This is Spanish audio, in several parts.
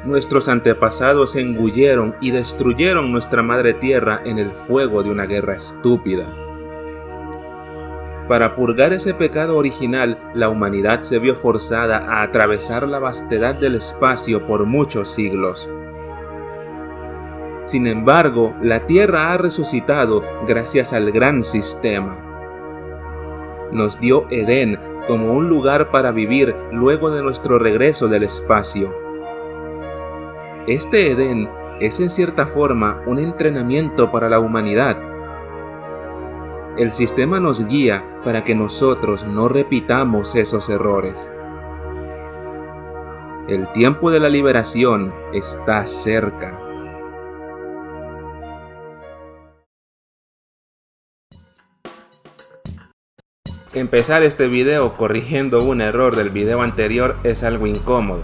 Nuestros antepasados engulleron y destruyeron nuestra madre tierra en el fuego de una guerra estúpida. Para purgar ese pecado original, la humanidad se vio forzada a atravesar la vastedad del espacio por muchos siglos. Sin embargo, la Tierra ha resucitado gracias al gran sistema. Nos dio Edén como un lugar para vivir luego de nuestro regreso del espacio. Este Edén es en cierta forma un entrenamiento para la humanidad. El sistema nos guía para que nosotros no repitamos esos errores. El tiempo de la liberación está cerca. Empezar este video corrigiendo un error del video anterior es algo incómodo.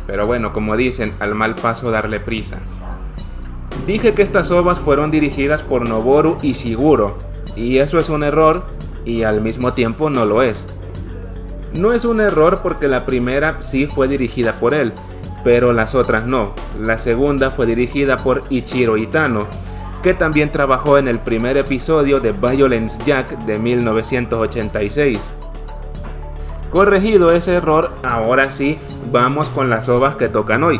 Pero bueno, como dicen, al mal paso darle prisa. Dije que estas ovas fueron dirigidas por Noboru Ishiguro, y eso es un error, y al mismo tiempo no lo es. No es un error porque la primera sí fue dirigida por él, pero las otras no. La segunda fue dirigida por Ichiro Itano, que también trabajó en el primer episodio de Violence Jack de 1986. Corregido ese error, ahora sí, vamos con las ovas que tocan hoy.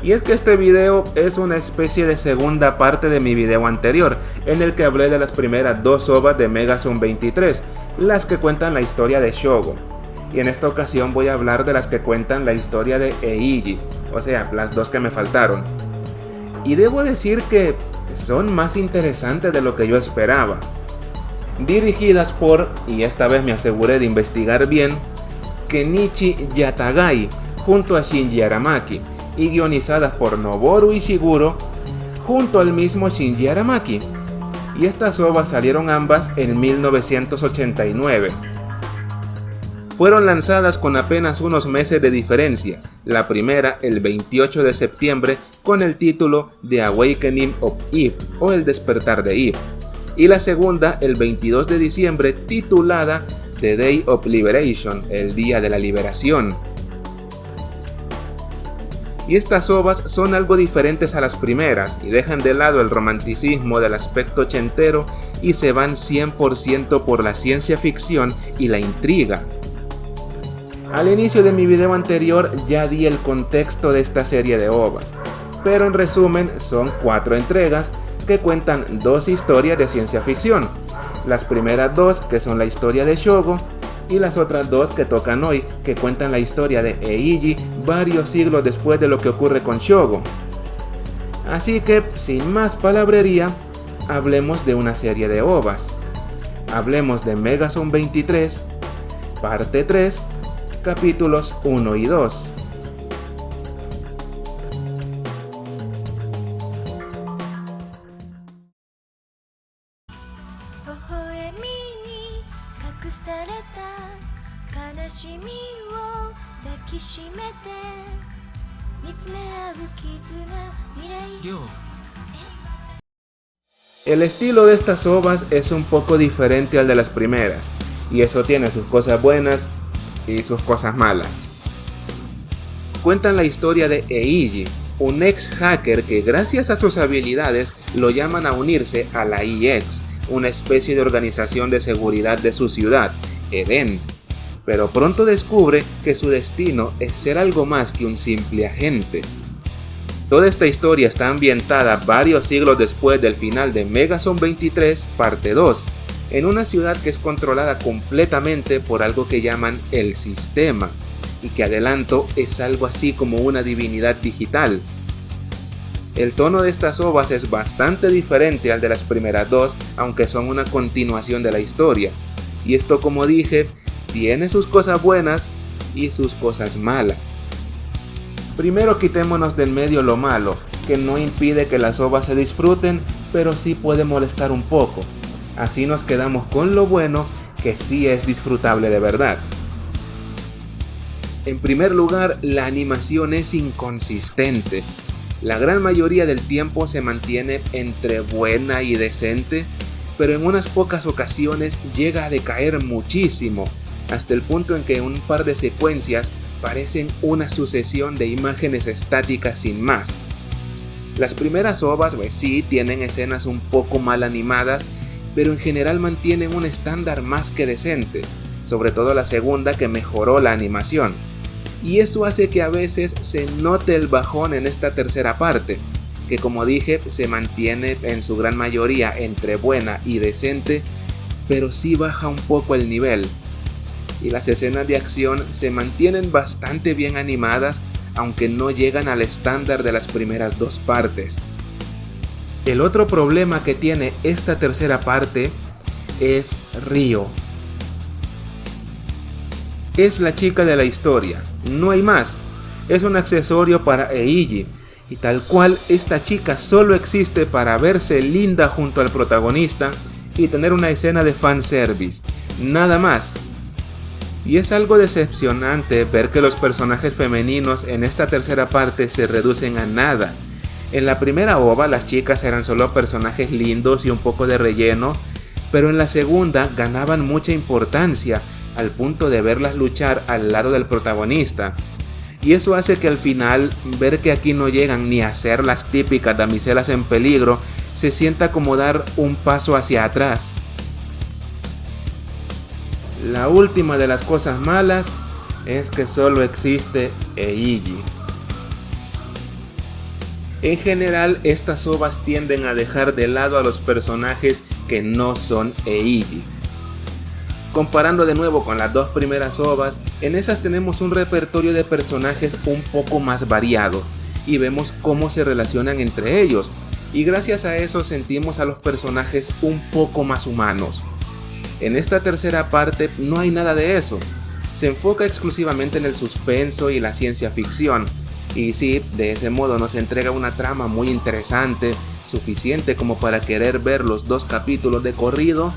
Y es que este video es una especie de segunda parte de mi video anterior, en el que hablé de las primeras dos ovas de Megazone 23, las que cuentan la historia de Shogo. Y en esta ocasión voy a hablar de las que cuentan la historia de Eiji, o sea, las dos que me faltaron. Y debo decir que son más interesantes de lo que yo esperaba. Dirigidas por, y esta vez me aseguré de investigar bien, Kenichi Yatagai junto a Shinji Aramaki, y guionizadas por Noboru Ishiguro junto al mismo Shinji Aramaki. Y estas ovas salieron ambas en 1989. Fueron lanzadas con apenas unos meses de diferencia, la primera el 28 de septiembre con el título The Awakening of Eve o El despertar de Eve, y la segunda el 22 de diciembre titulada The Day of Liberation, el día de la liberación. Y estas ovas son algo diferentes a las primeras y dejan de lado el romanticismo del aspecto ochentero y se van 100% por la ciencia ficción y la intriga. Al inicio de mi video anterior ya di el contexto de esta serie de ovas, pero en resumen son 4 entregas que cuentan 2 historias de ciencia ficción. Las primeras 2 que son la historia de Shogo y las otras 2 que tocan hoy que cuentan la historia de Eiji varios siglos después de lo que ocurre con Shogo. Así que sin más palabrería, hablemos de una serie de ovas. Hablemos de Megazone 23, parte 3, capítulos 1 y 2. El estilo de estas ovas es un poco diferente al de las primeras, y eso tiene sus cosas buenas y sus cosas malas. Cuentan la historia de Eiji, un ex hacker que gracias a sus habilidades lo llaman a unirse a la EX, una especie de organización de seguridad de su ciudad, Edén. Pero pronto descubre que su destino es ser algo más que un simple agente. Toda esta historia está ambientada varios siglos después del final de Megazone 23, parte 2, en una ciudad que es controlada completamente por algo que llaman el sistema, y que adelanto es algo así como una divinidad digital. El tono de estas ovas es bastante diferente al de las primeras 2, aunque son una continuación de la historia, y esto, como dije, tiene sus cosas buenas y sus cosas malas. Primero quitémonos del medio lo malo, que no impide que las ovas se disfruten, pero sí puede molestar un poco. Así nos quedamos con lo bueno, que sí es disfrutable de verdad. En primer lugar, la animación es inconsistente. La gran mayoría del tiempo se mantiene entre buena y decente, pero en unas pocas ocasiones llega a decaer muchísimo, hasta el punto en que en un par de secuencias parecen una sucesión de imágenes estáticas sin más. Las primeras ovas pues sí tienen escenas un poco mal animadas, pero en general mantienen un estándar más que decente, sobre todo la segunda que mejoró la animación. Y eso hace que a veces se note el bajón en esta tercera parte, que como dije se mantiene en su gran mayoría entre buena y decente, pero sí baja un poco el nivel. Y las escenas de acción se mantienen bastante bien animadas, aunque no llegan al estándar de las primeras dos partes. El otro problema que tiene esta tercera parte es Ryo. Es la chica de la historia, no hay más. Es un accesorio para Eiji, y tal cual esta chica solo existe para verse linda junto al protagonista y tener una escena de fanservice, nada más. Y es algo decepcionante ver que los personajes femeninos en esta tercera parte se reducen a nada. En la primera ova las chicas eran solo personajes lindos y un poco de relleno, pero en la segunda ganaban mucha importancia al punto de verlas luchar al lado del protagonista. Y eso hace que al final ver que aquí no llegan ni a ser las típicas damiselas en peligro se sienta como dar un paso hacia atrás. La última de las cosas malas es que solo existe Eiji. En general, estas ovas tienden a dejar de lado a los personajes que no son Eiji. Comparando de nuevo con las dos primeras ovas, en esas tenemos un repertorio de personajes un poco más variado y vemos cómo se relacionan entre ellos, y gracias a eso sentimos a los personajes un poco más humanos. En esta tercera parte no hay nada de eso, se enfoca exclusivamente en el suspenso y la ciencia ficción, y sí, de ese modo nos entrega una trama muy interesante, suficiente como para querer ver los 2 capítulos de corrido,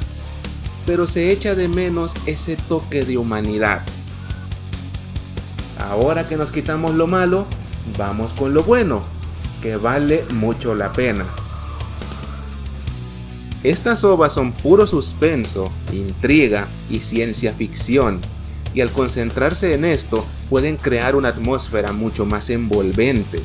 pero se echa de menos ese toque de humanidad. Ahora que nos quitamos lo malo, vamos con lo bueno, que vale mucho la pena. Estas ovas son puro suspenso, intriga y ciencia ficción, y al concentrarse en esto pueden crear una atmósfera mucho más envolvente.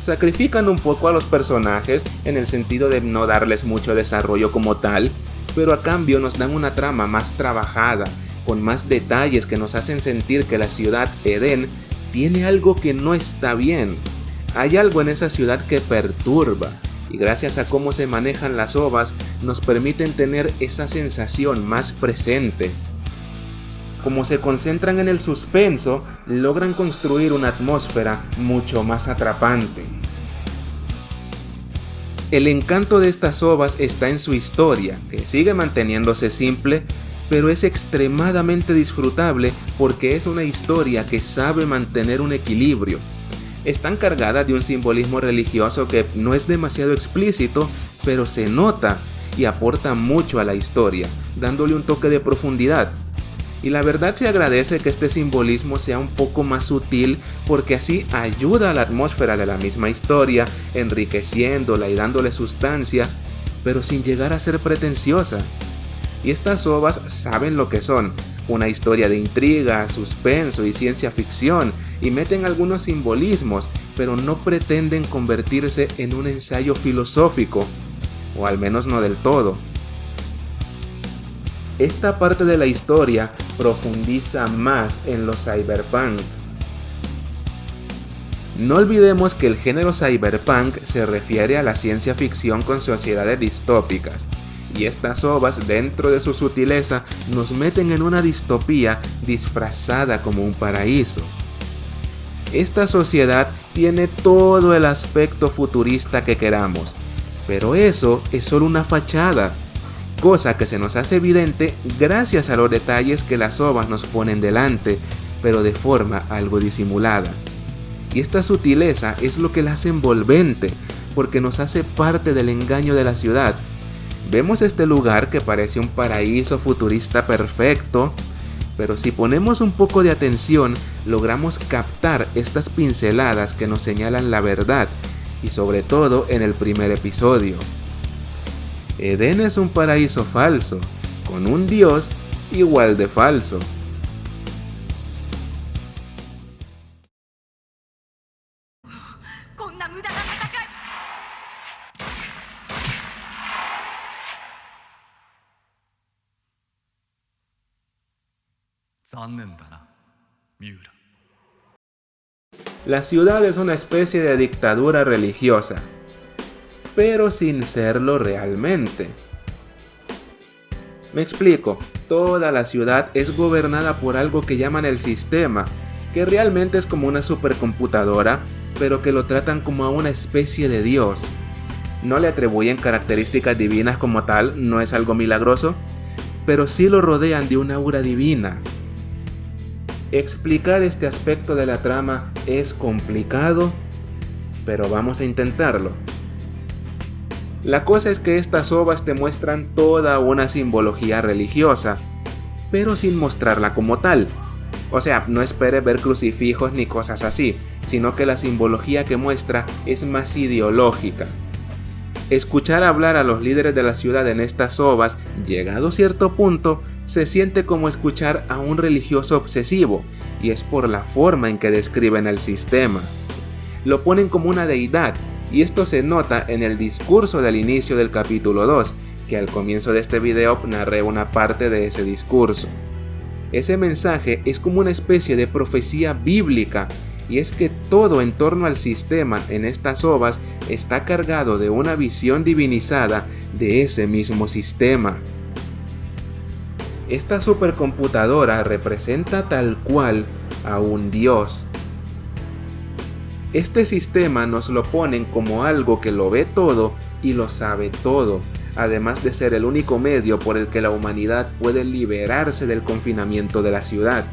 Sacrifican un poco a los personajes en el sentido de no darles mucho desarrollo como tal, pero a cambio nos dan una trama más trabajada, con más detalles que nos hacen sentir que la ciudad Eden tiene algo que no está bien. Hay algo en esa ciudad que perturba, y gracias a cómo se manejan las ovas nos permiten tener esa sensación más presente. Como se concentran en el suspenso, logran construir una atmósfera mucho más atrapante. El encanto de estas ovas está en su historia, que sigue manteniéndose simple, pero es extremadamente disfrutable porque es una historia que sabe mantener un equilibrio. Están cargadas de un simbolismo religioso que no es demasiado explícito, pero se nota y aporta mucho a la historia, dándole un toque de profundidad. Y la verdad se agradece que este simbolismo sea un poco más sutil porque así ayuda a la atmósfera de la misma historia, enriqueciéndola y dándole sustancia, pero sin llegar a ser pretenciosa. Y estas ovas saben lo que son, una historia de intriga, suspenso y ciencia ficción, y meten algunos simbolismos, pero no pretenden convertirse en un ensayo filosófico, o al menos no del todo. Esta parte de la historia profundiza más en lo cyberpunk. No olvidemos que el género cyberpunk se refiere a la ciencia ficción con sociedades distópicas, y estas ovas, dentro de su sutileza, nos meten en una distopía disfrazada como un paraíso. Esta sociedad tiene todo el aspecto futurista que queramos, pero eso es solo una fachada, cosa que se nos hace evidente gracias a los detalles que las ovas nos ponen delante, pero de forma algo disimulada. Y esta sutileza es lo que la hace envolvente, porque nos hace parte del engaño de la ciudad. Vemos este lugar que parece un paraíso futurista perfecto, pero si ponemos un poco de atención, logramos captar estas pinceladas que nos señalan la verdad, y sobre todo en el primer episodio. Eden es un paraíso falso, con un dios igual de falso. こんな無駄な戦い。残念だな、三浦。La ciudad es una especie de dictadura religiosa, pero sin serlo realmente. Me explico, toda la ciudad es gobernada por algo que llaman el sistema, que realmente es como una supercomputadora, pero que lo tratan como a una especie de dios. No le atribuyen características divinas como tal, no es algo milagroso, pero sí lo rodean de una aura divina. Explicar este aspecto de la trama es complicado, pero vamos a intentarlo. La cosa es que estas ovas te muestran toda una simbología religiosa, pero sin mostrarla como tal. O sea, no esperes ver crucifijos ni cosas así, sino que la simbología que muestra es más ideológica. Escuchar hablar a los líderes de la ciudad en estas ovas, llegado a cierto punto, se siente como escuchar a un religioso obsesivo, y es por la forma en que describen el sistema. Lo ponen como una deidad, y esto se nota en el discurso del inicio del capítulo 2, que al comienzo de este video narré una parte de ese discurso. Ese mensaje es como una especie de profecía bíblica, y es que todo en torno al sistema en estas ovas está cargado de una visión divinizada de ese mismo sistema. Esta supercomputadora representa tal cual a un dios. Este sistema nos lo ponen como algo que lo ve todo y lo sabe todo, además de ser el único medio por el que la humanidad puede liberarse del confinamiento de la ciudad.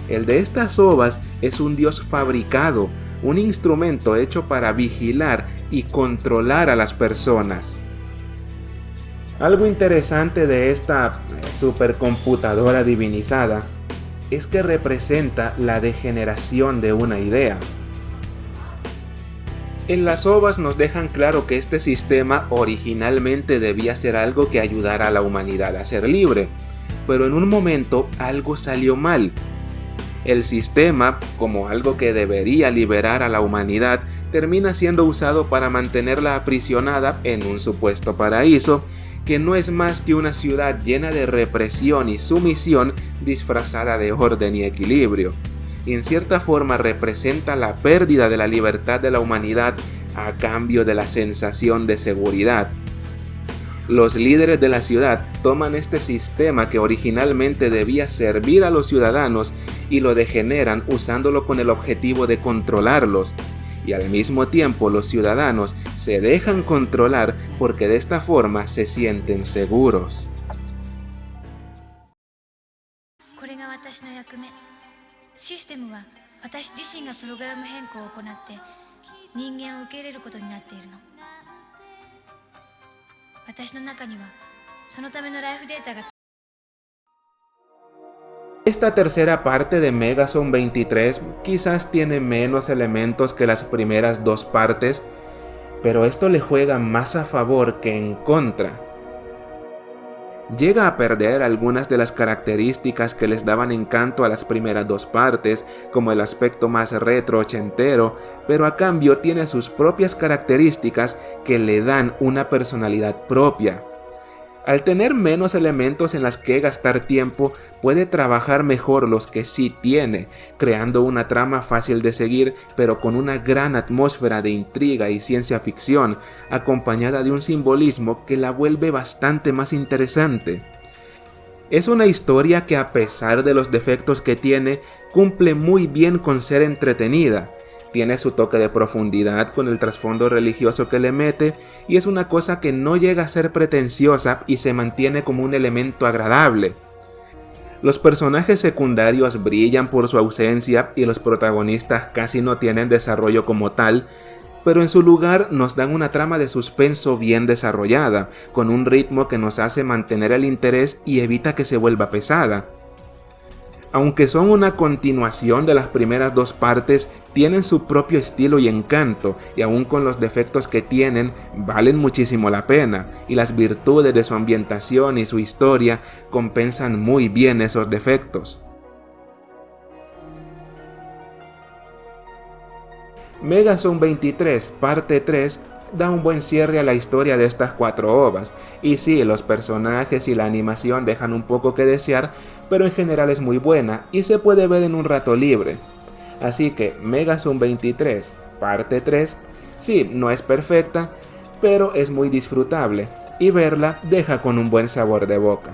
El de estas ovas es un dios fabricado, un instrumento hecho para vigilar y controlar a las personas. Algo interesante de esta supercomputadora divinizada es que representa la degeneración de una idea. En las ovas nos dejan claro que este sistema originalmente debía ser algo que ayudara a la humanidad a ser libre, pero en un momento algo salió mal. El sistema, como algo que debería liberar a la humanidad, termina siendo usado para mantenerla aprisionada en un supuesto paraíso, que no es más que una ciudad llena de represión y sumisión disfrazada de orden y equilibrio. Y en cierta forma representa la pérdida de la libertad de la humanidad a cambio de la sensación de seguridad. Los líderes de la ciudad toman este sistema que originalmente debía servir a los ciudadanos y lo degeneran usándolo con el objetivo de controlarlos. Y al mismo tiempo los ciudadanos se dejan controlar porque de esta forma se sienten seguros. Esta tercera parte de Megazone 23 quizás tiene menos elementos que las primeras dos partes, pero esto le juega más a favor que en contra. Llega a perder algunas de las características que les daban encanto a las primeras dos partes, como el aspecto más retro ochentero, pero a cambio tiene sus propias características que le dan una personalidad propia. Al tener menos elementos en las que gastar tiempo, puede trabajar mejor los que sí tiene, creando una trama fácil de seguir, pero con una gran atmósfera de intriga y ciencia ficción, acompañada de un simbolismo que la vuelve bastante más interesante. Es una historia que, a pesar de los defectos que tiene, cumple muy bien con ser entretenida. Tiene su toque de profundidad con el trasfondo religioso que le mete, y es una cosa que no llega a ser pretenciosa y se mantiene como un elemento agradable. Los personajes secundarios brillan por su ausencia y los protagonistas casi no tienen desarrollo como tal, pero en su lugar nos dan una trama de suspenso bien desarrollada, con un ritmo que nos hace mantener el interés y evita que se vuelva pesada. Aunque son una continuación de las primeras dos partes, tienen su propio estilo y encanto, y aun con los defectos que tienen, valen muchísimo la pena, y las virtudes de su ambientación y su historia compensan muy bien esos defectos. Megazone 23 parte 3 da un buen cierre a la historia de estas 4 ovas, y sí, los personajes y la animación dejan un poco que desear, pero en general es muy buena y se puede ver en un rato libre. Así que Megazone 23 parte 3, sí, no es perfecta, pero es muy disfrutable, y verla deja con un buen sabor de boca.